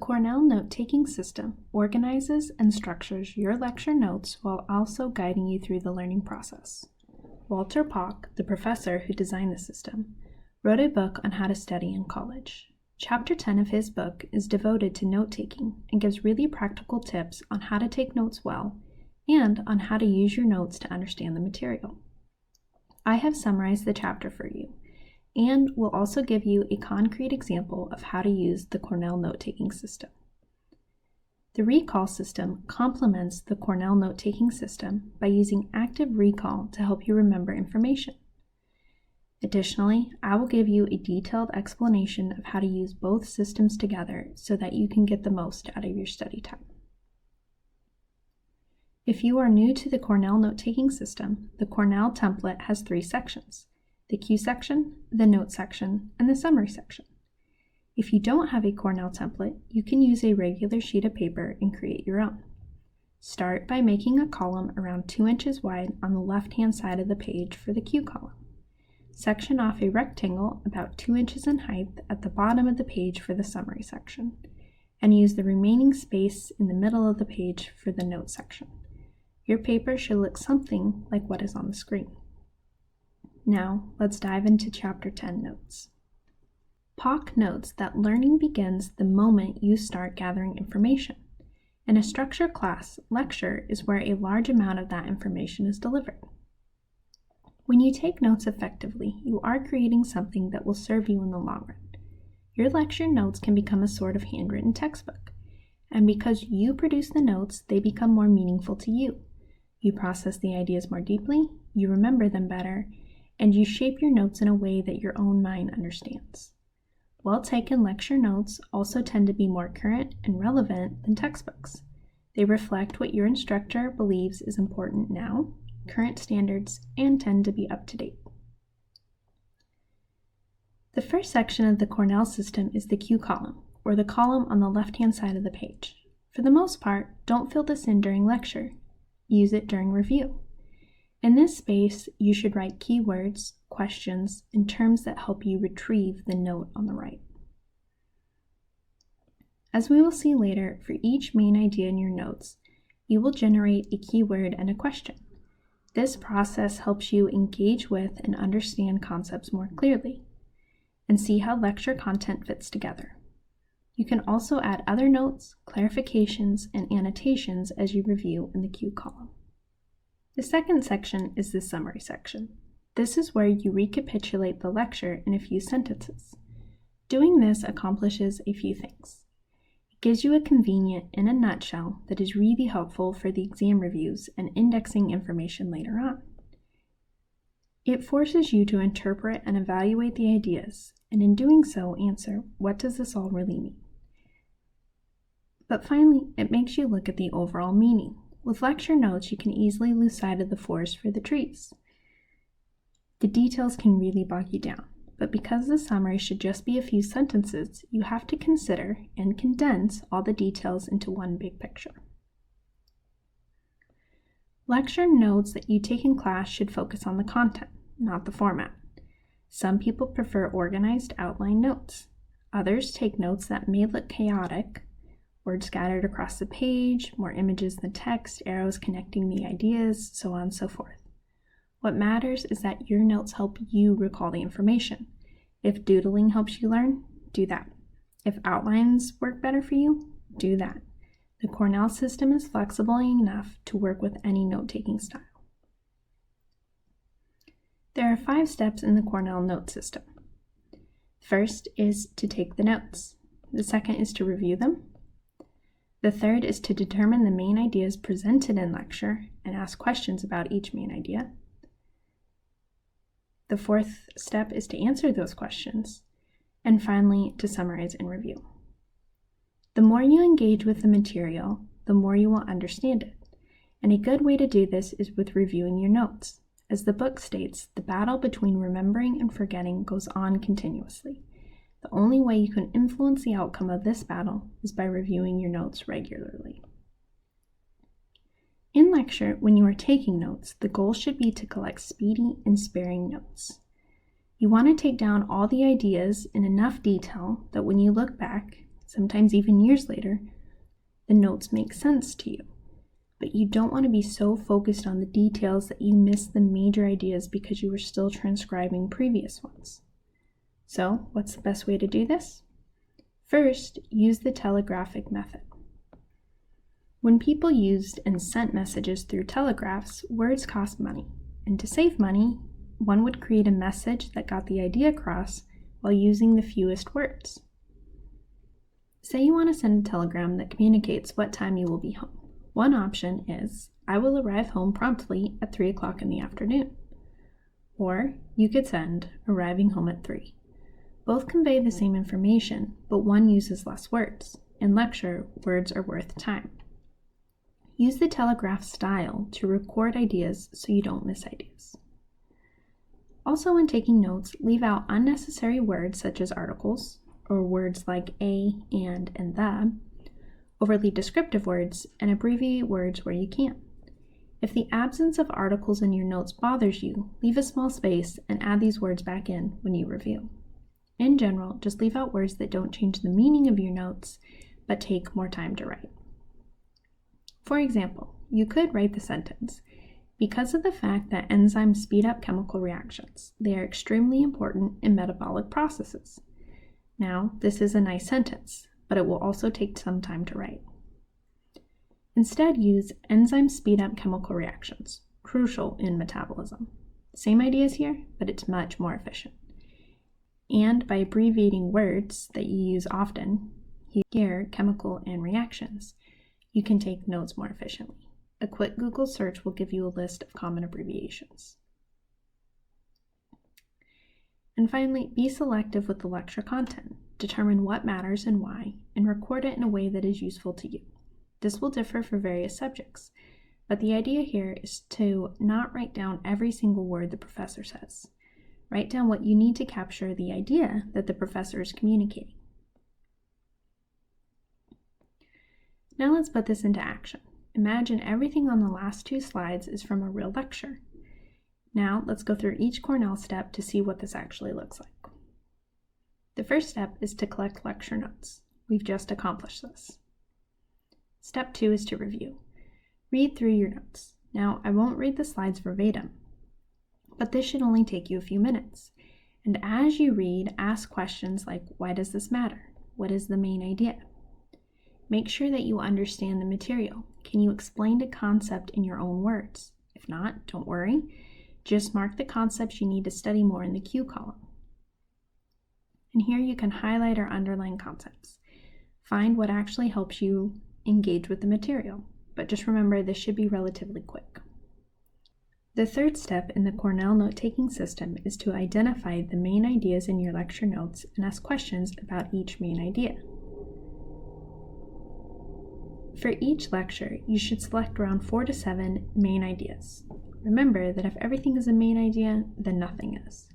Cornell note-taking system organizes and structures your lecture notes while also guiding you through the learning process. Walter Pock, the professor who designed the system, wrote a book on how to study in college. Chapter 10 of his book is devoted to note-taking and gives really practical tips on how to take notes well and on how to use your notes to understand the material. I have summarized the chapter for you and will also give you a concrete example of how to use the Cornell note-taking system. The recall system complements the Cornell note-taking system by using active recall to help you remember information. Additionally, I will give you a detailed explanation of how to use both systems together so that you can get the most out of your study time. If you are new to the Cornell note-taking system, the Cornell template has 3 sections: the cue section, the note section, and the summary section. If you don't have a Cornell template, you can use a regular sheet of paper and create your own. Start by making a column around 2 inches wide on the left-hand side of the page for the cue column. Section off a rectangle about 2 inches in height at the bottom of the page for the summary section, and use the remaining space in the middle of the page for the note section. Your paper should look something like what is on the screen. Now, let's dive into Chapter 10 notes. Pock notes that learning begins the moment you start gathering information. In a structured class, lecture is where a large amount of that information is delivered. When you take notes effectively, you are creating something that will serve you in the long run. Your lecture notes can become a sort of handwritten textbook, and because you produce the notes, they become more meaningful to you. You process the ideas more deeply, you remember them better, and you shape your notes in a way that your own mind understands. Well-taken lecture notes also tend to be more current and relevant than textbooks. They reflect what your instructor believes is important now, current standards, and tend to be up to date. The first section of the Cornell system is the cue column, or the column on the left-hand side of the page. For the most part, don't fill this in during lecture. Use it during review. In this space, you should write keywords, questions, and terms that help you retrieve the note on the right. As we will see later, for each main idea in your notes, you will generate a keyword and a question. This process helps you engage with and understand concepts more clearly, and see how lecture content fits together. You can also add other notes, clarifications, and annotations as you review in the cue column. The second section is the summary section. This is where you recapitulate the lecture in a few sentences. Doing this accomplishes a few things. It gives you a convenient, in a nutshell, that is really helpful for the exam reviews and indexing information later on. It forces you to interpret and evaluate the ideas, and in doing so, answer, what does this all really mean? But finally, it makes you look at the overall meaning. With lecture notes, you can easily lose sight of the forest for the trees. The details can really bog you down, but because the summary should just be a few sentences, you have to consider and condense all the details into one big picture. Lecture notes that you take in class should focus on the content, not the format. Some people prefer organized outline notes. Others take notes that may look chaotic, words scattered across the page, more images than text, arrows connecting the ideas, so on and so forth. What matters is that your notes help you recall the information. If doodling helps you learn, do that. If outlines work better for you, do that. The Cornell system is flexible enough to work with any note-taking style. There are 5 steps in the Cornell note system. First is to take the notes. The second is to review them. The third is to determine the main ideas presented in lecture and ask questions about each main idea. The fourth step is to answer those questions. And finally, to summarize and review. The more you engage with the material, the more you will understand it. And a good way to do this is with reviewing your notes. As the book states, the battle between remembering and forgetting goes on continuously. The only way you can influence the outcome of this battle is by reviewing your notes regularly. In lecture, when you are taking notes, the goal should be to collect speedy and sparing notes. You want to take down all the ideas in enough detail that when you look back, sometimes even years later, the notes make sense to you. But you don't want to be so focused on the details that you miss the major ideas because you were still transcribing previous ones. So, what's the best way to do this? First, use the telegraphic method. When people used and sent messages through telegraphs, words cost money. And to save money, one would create a message that got the idea across while using the fewest words. Say you want to send a telegram that communicates what time you will be home. One option is, I will arrive home promptly at 3 o'clock in the afternoon. Or you could send, arriving home at 3. Both convey the same information, but one uses less words. In lecture, words are worth time. Use the telegraph style to record ideas so you don't miss ideas. Also, when taking notes, leave out unnecessary words such as articles, or words like a, and the, overly descriptive words, and abbreviate words where you can. If the absence of articles in your notes bothers you, leave a small space and add these words back in when you review. In general, just leave out words that don't change the meaning of your notes, but take more time to write. For example, you could write the sentence, because of the fact that enzymes speed up chemical reactions, they are extremely important in metabolic processes. Now, this is a nice sentence, but it will also take some time to write. Instead, use enzymes speed up chemical reactions, crucial in metabolism. Same ideas here, but it's much more efficient. And by abbreviating words that you use often, here, chemical and reactions, you can take notes more efficiently. A quick Google search will give you a list of common abbreviations. And finally, be selective with the lecture content. Determine what matters and why, and record it in a way that is useful to you. This will differ for various subjects, but the idea here is to not write down every single word the professor says. Write down what you need to capture the idea that the professor is communicating. Now let's put this into action. Imagine everything on the last 2 slides is from a real lecture. Now let's go through each Cornell step to see what this actually looks like. The first step is to collect lecture notes. We've just accomplished this. Step 2 is to review. Read through your notes. Now, I won't read the slides verbatim, but this should only take you a few minutes. And as you read, ask questions like, why does this matter? What is the main idea? Make sure that you understand the material. Can you explain the concept in your own words? If not, don't worry. Just mark the concepts you need to study more in the Q column. And here you can highlight or underline concepts. Find what actually helps you engage with the material, but just remember this should be relatively quick. The third step in the Cornell note-taking system is to identify the main ideas in your lecture notes and ask questions about each main idea. For each lecture, you should select around 4 to 7 main ideas. Remember that if everything is a main idea, then nothing is.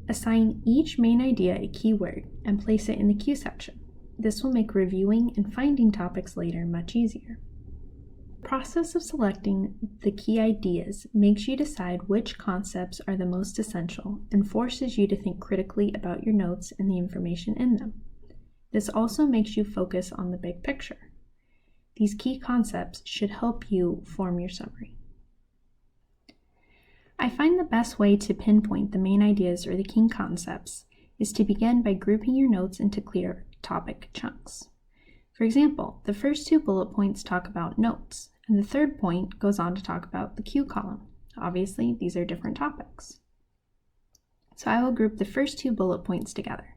Assign each main idea a keyword and place it in the Q section. This will make reviewing and finding topics later much easier. The process of selecting the key ideas makes you decide which concepts are the most essential and forces you to think critically about your notes and the information in them. This also makes you focus on the big picture. These key concepts should help you form your summary. I find the best way to pinpoint the main ideas or the key concepts is to begin by grouping your notes into clear topic chunks. For example, the first 2 bullet points talk about notes, and the third point goes on to talk about the Q column. Obviously, these are different topics. So I will group the first 2 bullet points together.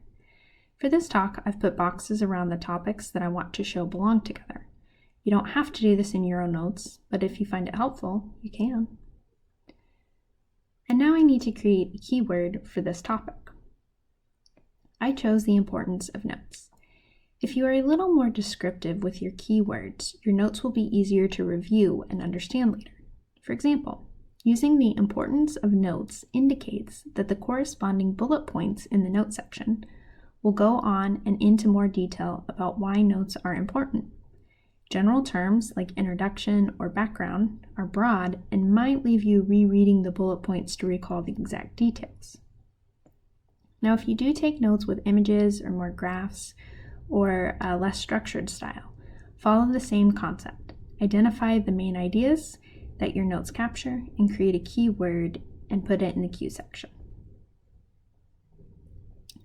For this talk, I've put boxes around the topics that I want to show belong together. You don't have to do this in your own notes, but if you find it helpful, you can. And now I need to create a keyword for this topic. I chose the importance of notes. If you are a little more descriptive with your keywords, your notes will be easier to review and understand later. For example, using the importance of notes indicates that the corresponding bullet points in the note section will go on and into more detail about why notes are important. General terms like introduction or background are broad and might leave you rereading the bullet points to recall the exact details. Now, if you do take notes with images or more graphs or a less structured style, follow the same concept. Identify the main ideas that your notes capture and create a keyword and put it in the Q section.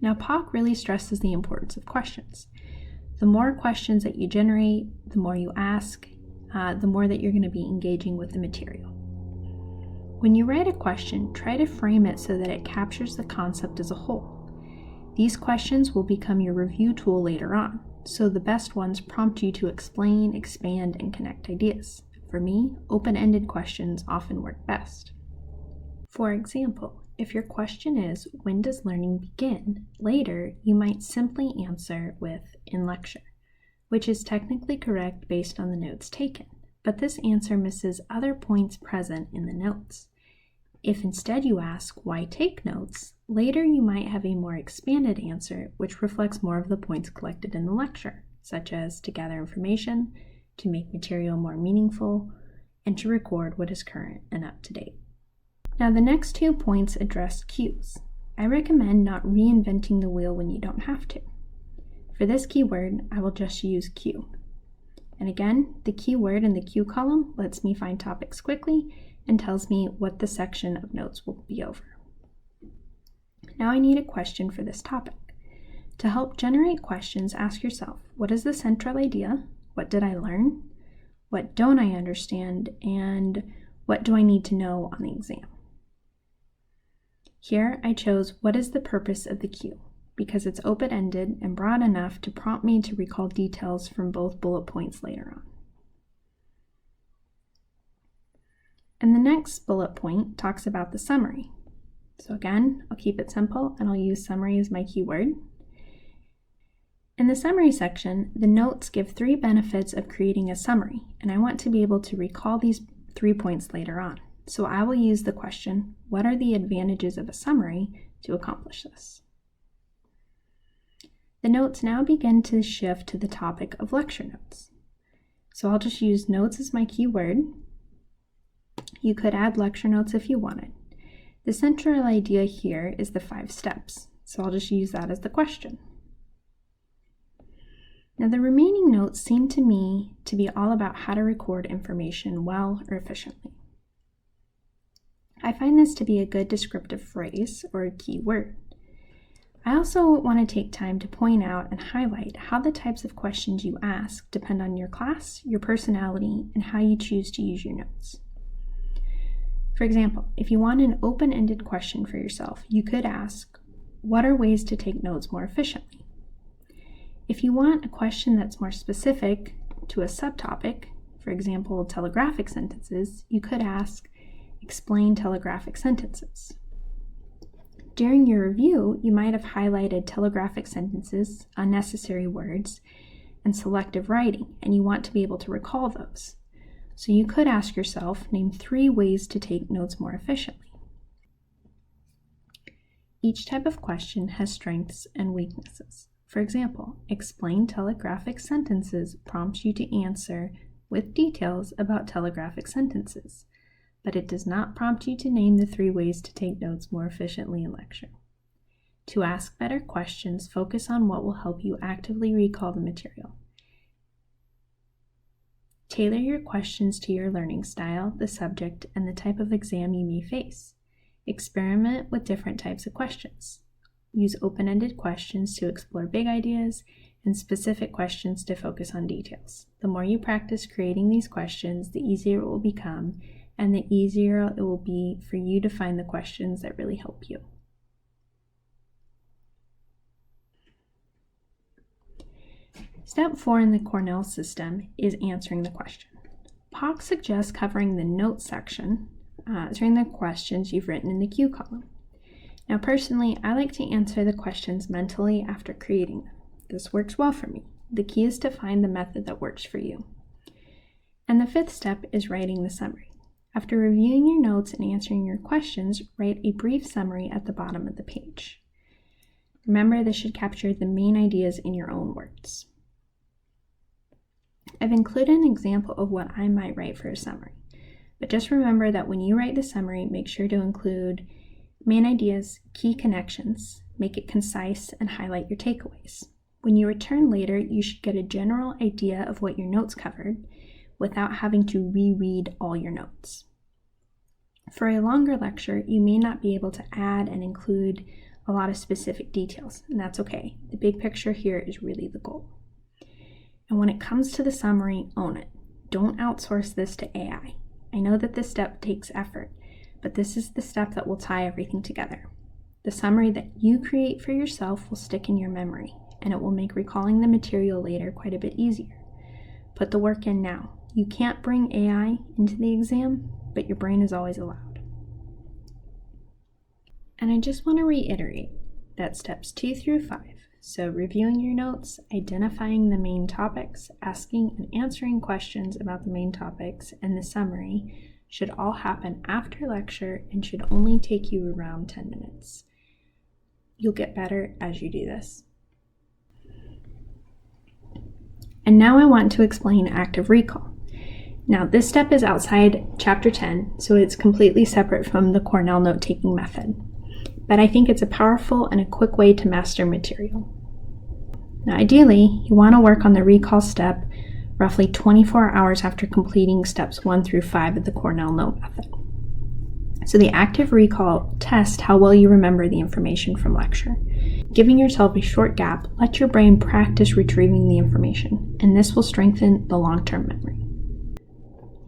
Now, POC really stresses the importance of questions. The more questions that you generate, the more you ask, the more that you're going to be engaging with the material. When you write a question, try to frame it so that it captures the concept as a whole. These questions will become your review tool later on, so the best ones prompt you to explain, expand, and connect ideas. For me, open-ended questions often work best. For example, if your question is, when does learning begin? Later, you might simply answer with, in lecture, which is technically correct based on the notes taken, but this answer misses other points present in the notes. If instead you ask, why take notes? Later you might have a more expanded answer which reflects more of the points collected in the lecture, such as to gather information, to make material more meaningful, and to record what is current and up to date. Now the next 2 points address cues. I recommend not reinventing the wheel when you don't have to. For this keyword, I will just use cue. And again, the keyword in the cue column lets me find topics quickly and tells me what the section of notes will be over. Now I need a question for this topic. To help generate questions, ask yourself, what is the central idea? What did I learn? What don't I understand? And what do I need to know on the exam? Here I chose what is the purpose of the cue, because it's open-ended and broad enough to prompt me to recall details from both bullet points later on. And the next bullet point talks about the summary. So again, I'll keep it simple and I'll use summary as my keyword. In the summary section, the notes give 3 benefits of creating a summary, and I want to be able to recall these 3 points later on. So I will use the question, what are the advantages of a summary, to accomplish this? The notes now begin to shift to the topic of lecture notes. So I'll just use notes as my keyword. You could add lecture notes if you wanted. The central idea here is the 5 steps, so I'll just use that as the question. Now the remaining notes seem to me to be all about how to record information well or efficiently. I find this to be a good descriptive phrase or a key word. I also want to take time to point out and highlight how the types of questions you ask depend on your class, your personality, and how you choose to use your notes. For example, if you want an open-ended question for yourself, you could ask, what are ways to take notes more efficiently? If you want a question that's more specific to a subtopic, for example, telegraphic sentences, you could ask, explain telegraphic sentences. During your review, you might have highlighted telegraphic sentences, unnecessary words, and selective writing, and you want to be able to recall those. So you could ask yourself, name 3 ways to take notes more efficiently. Each type of question has strengths and weaknesses. For example, explain telegraphic sentences prompts you to answer with details about telegraphic sentences, but it does not prompt you to name the 3 ways to take notes more efficiently in lecture. To ask better questions, focus on what will help you actively recall the material. Tailor your questions to your learning style, the subject, and the type of exam you may face. Experiment with different types of questions. Use open-ended questions to explore big ideas and specific questions to focus on details. The more you practice creating these questions, the easier it will become, and the easier it will be for you to find the questions that really help you. Step 4 in the Cornell system is answering the question. POC suggests covering the notes section, answering the questions you've written in the Q column. Now personally, I like to answer the questions mentally after creating them. This works well for me. The key is to find the method that works for you. And the 5th step is writing the summary. After reviewing your notes and answering your questions, write a brief summary at the bottom of the page. Remember, this should capture the main ideas in your own words. I've included an example of what I might write for a summary, but just remember that when you write the summary, make sure to include main ideas, key connections, make it concise, and highlight your takeaways. When you return later, you should get a general idea of what your notes covered without having to reread all your notes. For a longer lecture, you may not be able to add and include a lot of specific details, and that's okay. The big picture here is really the goal. And when it comes to the summary, own it. Don't outsource this to AI. I know that this step takes effort, but this is the step that will tie everything together. The summary that you create for yourself will stick in your memory, and it will make recalling the material later quite a bit easier. Put the work in now. You can't bring AI into the exam, but your brain is always allowed. And I just want to reiterate that steps 2 through 5, so reviewing your notes, identifying the main topics, asking and answering questions about the main topics, and the summary should all happen after lecture and should only take you around 10 minutes. You'll get better as you do this. And now I want to explain active recall. Now, this step is outside Chapter 10, so it's completely separate from the Cornell note-taking method. But I think it's a powerful and a quick way to master material. Now, ideally, you want to work on the recall step roughly 24 hours after completing steps 1 through 5 of the Cornell note method. So the active recall tests how well you remember the information from lecture. Giving yourself a short gap, let your brain practice retrieving the information, and this will strengthen the long-term memory.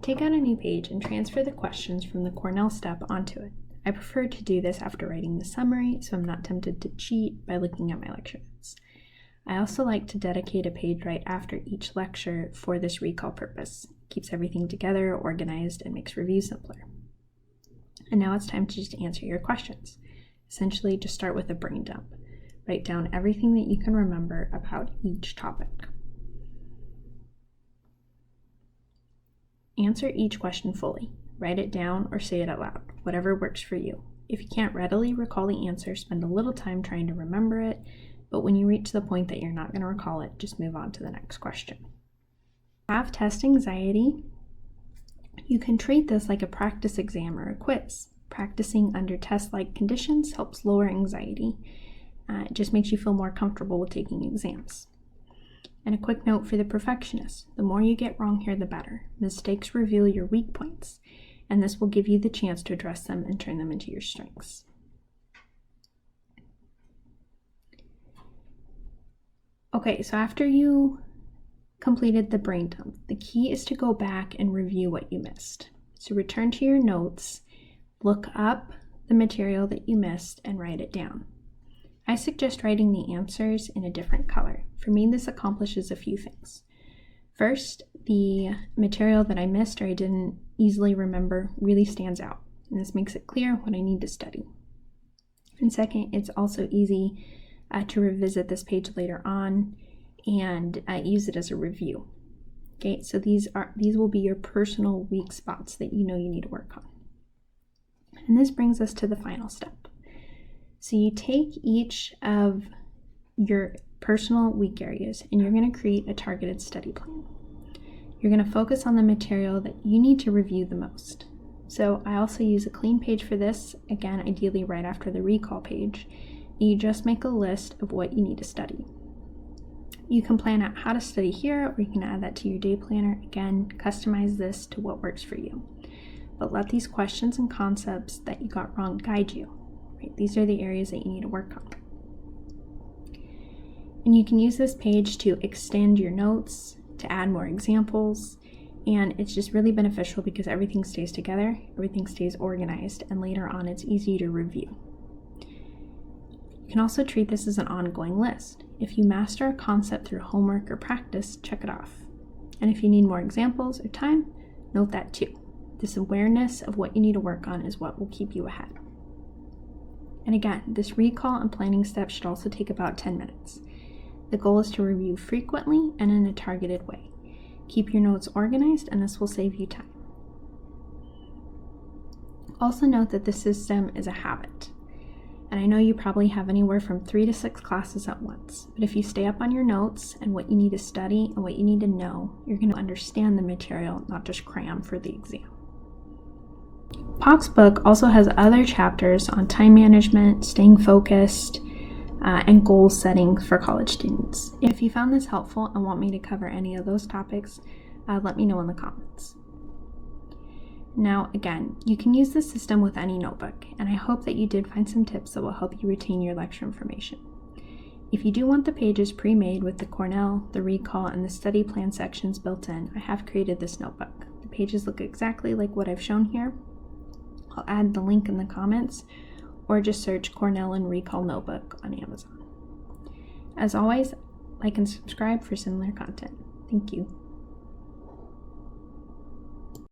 Take out a new page and transfer the questions from the Cornell step onto it. I prefer to do this after writing the summary, so I'm not tempted to cheat by looking at my lecture notes. I also like to dedicate a page right after each lecture for this recall purpose. It keeps everything together, organized, and makes review simpler. And now it's time to just answer your questions. Essentially, just start with a brain dump. Write down everything that you can remember about each topic. Answer each question fully. Write it down or say it out loud, whatever works for you. If you can't readily recall the answer, spend a little time trying to remember it, but when you reach the point that you're not going to recall it, just move on to the next question. Have test anxiety? You can treat this like a practice exam or a quiz. Practicing under test-like conditions helps lower anxiety. It just makes you feel more comfortable with taking exams. And a quick note for the perfectionist: the more you get wrong here, the better. Mistakes reveal your weak points, and this will give you the chance to address them and turn them into your strengths. Okay, so after you completed the brain dump, the key is to go back and review what you missed. So return to your notes, look up the material that you missed, and write it down. I suggest writing the answers in a different color. For me, this accomplishes a few things. First, the material that I missed or I didn't easily remember really stands out, and this makes it clear what I need to study. And second, it's also easy to revisit this page later on and use it as a review. Okay, so these will be your personal weak spots that you know you need to work on. And this brings us to the final step. So you take each of your personal weak areas and you're going to create a targeted study plan. You're going to focus on the material that you need to review the most. So I also use a clean page for this, again, ideally right after the recall page. You just make a list of what you need to study. You can plan out how to study here, or you can add that to your day planner. Again, customize this to what works for you. But let these questions and concepts that you got wrong guide you. Right? These are the areas that you need to work on. And you can use this page to extend your notes, to add more examples, and it's just really beneficial because everything stays together, everything stays organized, and later on it's easy to review. You can also treat this as an ongoing list. If you master a concept through homework or practice, check it off. And if you need more examples or time, note that too. This awareness of what you need to work on is what will keep you ahead. And again, this recall and planning step should also take about 10 minutes. The goal is to review frequently and in a targeted way. Keep your notes organized, and this will save you time. Also note that this system is a habit. And I know you probably have anywhere from 3 to 6 classes at once, but if you stay up on your notes and what you need to study and what you need to know, you're going to understand the material, not just cram for the exam. POC's book also has other chapters on time management, staying focused, and goal setting for college students. If you found this helpful and want me to cover any of those topics, let me know in the comments. Now, again, you can use this system with any notebook, and I hope that you did find some tips that will help you retain your lecture information. If you do want the pages pre-made with the Cornell, the recall, and the study plan sections built in, I have created this notebook. The pages look exactly like what I've shown here. I'll add the link in the comments, or just search Cornell and Recall Notebook on Amazon. As always, like and subscribe for similar content. Thank you.